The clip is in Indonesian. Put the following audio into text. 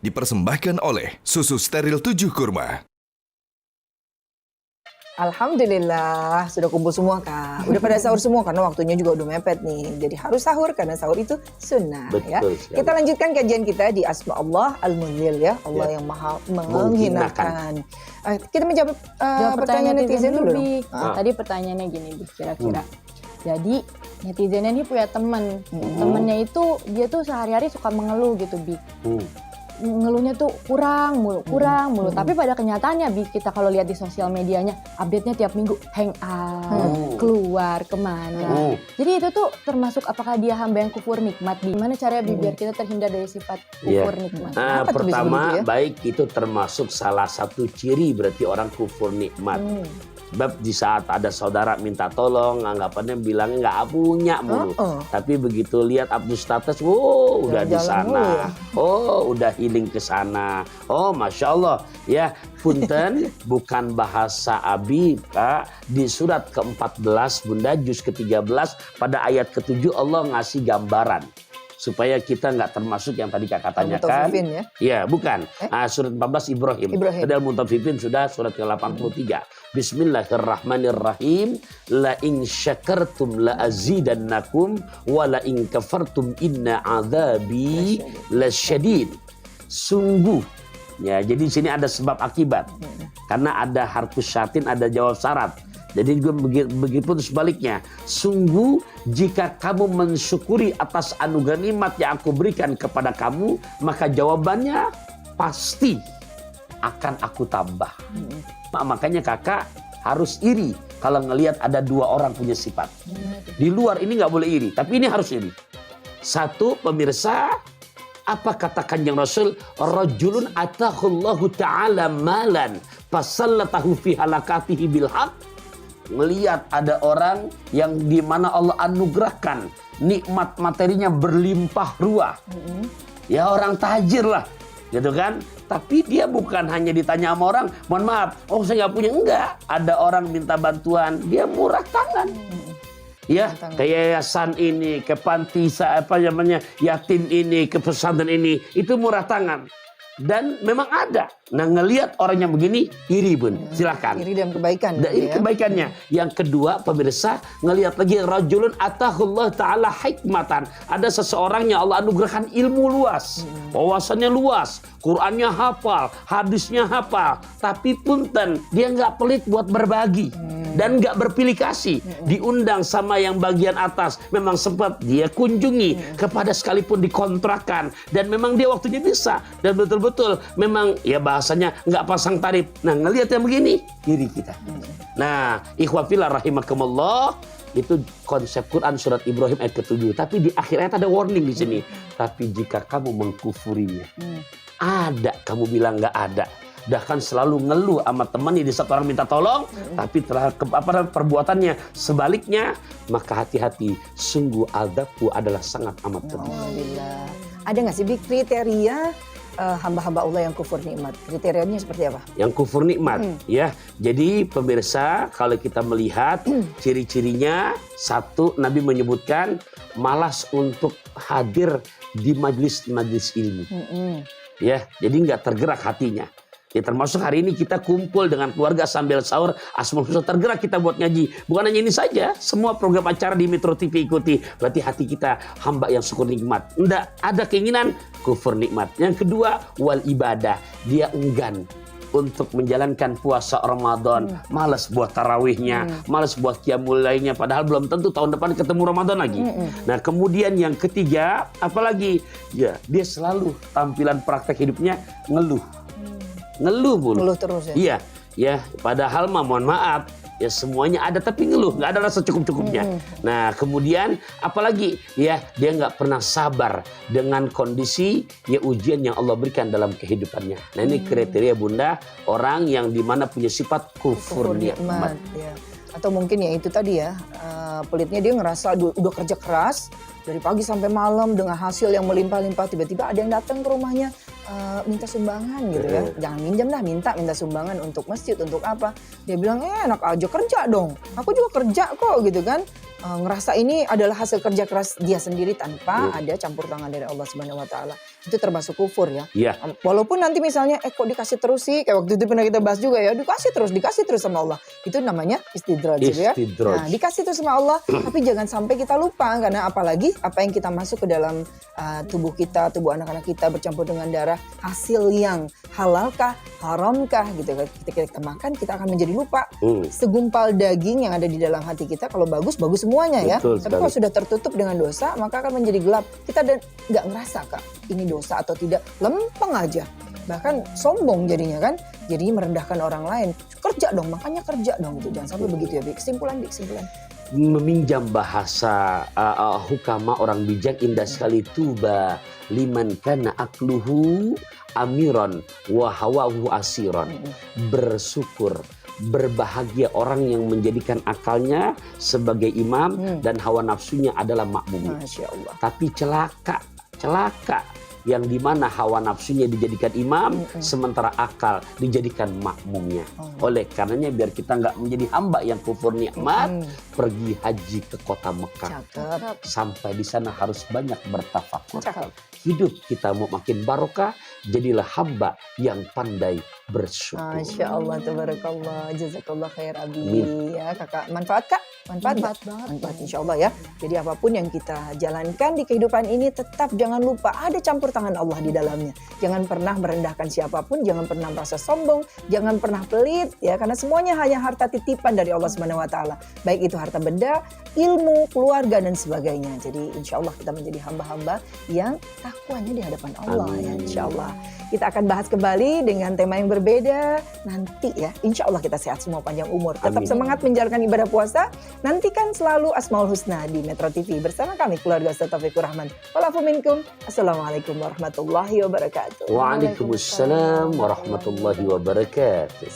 Dipersembahkan oleh Susu Steril 7 Kurma. Alhamdulillah, sudah kumpul semua Kak. Udah pada sahur semua karena waktunya juga udah mepet nih. Jadi harus sahur karena sahur itu sunnah. Betul ya. sekali. Kita lanjutkan kajian kita di Asma Allah Al-Muzil ya. Allah yang maha menghinakan. Kita menjawab pertanyaan netizen dulu dong. Tadi pertanyaannya gini, Bi, kira-kira. Jadi netizennya ini punya teman. Temennya itu dia tuh sehari-hari suka mengeluh gitu, Bi. Ngeluhnya tuh kurang mulu. Tapi pada kenyataannya, Bi, kita kalau lihat di sosial medianya, update-nya tiap minggu hang out, keluar kemana. Jadi itu tuh termasuk apakah dia hamba yang kufur nikmat, Bi? Gimana caranya, Bi, biar kita terhindar dari sifat kufur nikmat? Pertama, baik itu termasuk salah satu ciri berarti orang kufur nikmat. Sebab di saat ada saudara minta tolong, anggapannya bilangnya nggak punya mulu. Tapi begitu lihat update status, udah di sana. Udah healing ke sana. Masya Allah. Ya, punten bukan bahasa Abi, Kak. Di surat ke-14, Bunda, juz ke-13, pada ayat ke-7 Allah ngasih gambaran. Supaya kita nggak termasuk yang tadi Kakak tanyakan. Ya? Ya, bukan. Surat 14 Ibrahim. Tadi Al-Mutaffifin sudah surat ke-83. Bismillahirrahmanirrahim. La in syakartum la azidannakum wa la in kafartum inna adzabi lasyadid. Sungguh. Ya, jadi di sini ada sebab akibat. Karena ada harfus syatin, ada jawab syarat. Jadi juga begitu sebaliknya. Sungguh jika kamu mensyukuri atas anugerah nikmat yang aku berikan kepada kamu, maka jawabannya pasti akan aku tambah. Makanya kakak harus iri kalau ngelihat ada dua orang punya sifat. Di luar ini nggak boleh iri, tapi ini harus iri. Satu, pemirsa, apa kata Kanjeng Rasul? Rajulun atahullahu ta'ala malan fasallatahu fi halakatihi bil haq. Melihat ada orang yang dimana Allah anugerahkan nikmat materinya berlimpah ruah. Ya, orang tajir lah, gitu kan. Tapi dia bukan hanya ditanya sama orang, mohon maaf, saya nggak punya. Enggak, ada orang minta bantuan, dia murah tangan. Ya, ke yayasan ini, ke panti yatim ini, ke pesantren ini, itu murah tangan. Dan memang ada. Nah, ngelihat orang yang begini, iri, Bun. Silakan. Iri dan kebaikan. Ini kebaikannya. Yang kedua, pemirsa, ngelihat lagi rajulun atahullah ta'ala hikmatan. Ada seseorang yang Allah anugerahkan ilmu luas. Wawasannya luas. Qurannya hafal. Hadisnya hafal. Tapi punten, dia nggak pelit buat berbagi. Dan nggak berpilih kasih. Diundang sama yang bagian atas. Memang sempat dia kunjungi. Kepada sekalipun dikontrakan. Dan memang dia waktunya bisa. Dan betul-betul memang ya bahasanya nggak pasang tarif. Nah, ngelihat yang begini, iri kita. Nah, ikhwafillah rahimakumullah, itu konsep Quran surat Ibrahim ayat ke-7. Tapi di akhir ayat ada warning di sini. Tapi jika kamu mengkufurinya, ada kamu bilang nggak ada. Bahkan selalu ngeluh sama temannya di saat orang minta tolong, tapi terhadap perbuatannya sebaliknya, maka hati-hati, sungguh azabku adalah sangat amat pedih. Alhamdulillah. Ada nggak sih kriteria hamba-hamba Allah yang kufur nikmat? Kriterianya seperti apa? Yang kufur nikmat, ya. Jadi pemirsa, kalau kita melihat ciri-cirinya, satu, Nabi menyebutkan malas untuk hadir di majlis-majlis ilmu. Ya, jadi nggak tergerak hatinya. Ya, termasuk hari ini kita kumpul dengan keluarga sambil sahur, Asmaul Husna, tergerak kita buat ngaji. Bukan hanya ini saja, semua program acara di Metro TV ikuti. Berarti hati kita hamba yang syukur nikmat. Enggak ada keinginan kufur nikmat. Yang kedua, wal ibadah. Dia enggan untuk menjalankan puasa Ramadan. Malas buat tarawihnya, malas buat qiyamul lailnya. Padahal belum tentu tahun depan ketemu Ramadan lagi. Nah, kemudian yang ketiga, apalagi? Ya, dia selalu tampilan praktek hidupnya ngeluh. Ngeluh mulu. Ngeluh terus ya? Iya, ya. Padahal mohon maaf, ya semuanya ada tapi ngeluh, nggak ada rasa cukup-cukupnya. Nah, kemudian apalagi? Ya, dia nggak pernah sabar dengan kondisi ya ujian yang Allah berikan dalam kehidupannya. Nah, ini kriteria Bunda orang yang dimana punya sifat kufur nikmat. Ya. Atau mungkin ya itu tadi ya, pelitnya dia ngerasa udah kerja keras dari pagi sampai malam dengan hasil yang melimpah-limpah, tiba-tiba ada yang datang ke rumahnya minta sumbangan gitu ya. Jangan minjam dah, minta sumbangan untuk masjid, untuk apa. Dia bilang, enak aja kerja dong. Aku juga kerja kok gitu kan. Ngerasa ini adalah hasil kerja keras dia sendiri tanpa ada campur tangan dari Allah Subhanahu wa taala. itu termasuk kufur ya. Ya. Walaupun nanti misalnya kok dikasih terus sih, kayak waktu itu pernah kita bahas juga ya, dikasih terus sama Allah. Itu namanya istidraj gitu ya. Istidraj. Nah, dikasih terus sama Allah, tapi jangan sampai kita lupa, karena apalagi apa yang kita masuk ke dalam tubuh kita, tubuh anak-anak kita bercampur dengan darah, hasil yang halalkah, haramkah gitu. Ketika kita makan, kita akan menjadi lupa. Segumpal daging yang ada di dalam hati kita, kalau bagus semuanya ya. Betul Tapi kalau sudah tertutup dengan dosa, maka akan menjadi gelap. Kita nggak ngerasa Kak, ini dosa atau tidak, lempeng aja. Bahkan sombong jadinya kan, jadi merendahkan orang lain. Kerja dong, makanya kerja dong gitu. Jangan sampai begitu ya, Bi. Kesimpulan. Meminjam bahasa hukama orang bijak, indah sekali. Tuba liman kana akluhu amiron wa hawahu asiron. Bersyukur, berbahagia orang yang menjadikan akalnya sebagai imam dan hawa nafsunya adalah makmum. Masya Allah. Tapi celaka yang dimana hawa nafsunya dijadikan imam, sementara akal dijadikan makmumnya. Oleh karenanya biar kita nggak menjadi hamba yang kufur nikmat, pergi haji ke kota Mekah. Cakep. Sampai di sana harus banyak bertafakur. Cakep. Hidup kita mau makin barokah, jadilah hamba yang pandai bersyukur. Masya Allah, tabarakallah, jazakallah khair Abi. Amin. Ya Kakak, manfaat Kak? Manfaat banget. Manfaat insya Allah ya. Jadi apapun yang kita jalankan di kehidupan ini, tetap jangan lupa ada campur tangan Allah di dalamnya. Jangan pernah merendahkan siapapun, jangan pernah merasa sombong, jangan pernah pelit ya, karena semuanya hanya harta titipan dari Allah Subhanahu wa taala. Baik itu harta benda, ilmu, keluarga dan sebagainya. Jadi insya Allah kita menjadi hamba-hamba yang takwanya di hadapan Allah. Amin. Ya insya Allah. Kita akan bahas kembali dengan tema yang berbeda nanti ya. Insya Allah kita sehat semua, panjang umur. Tetap Amin. semangat menjalankan ibadah puasa. Nantikan selalu Asmaul Husna di Metro TV bersama kami keluarga Ustaz Taufikur Rahman. Walafu minkum. Assalamualaikum warahmatullahi wabarakatuh. Waalaikumsalam warahmatullahi wabarakatuh.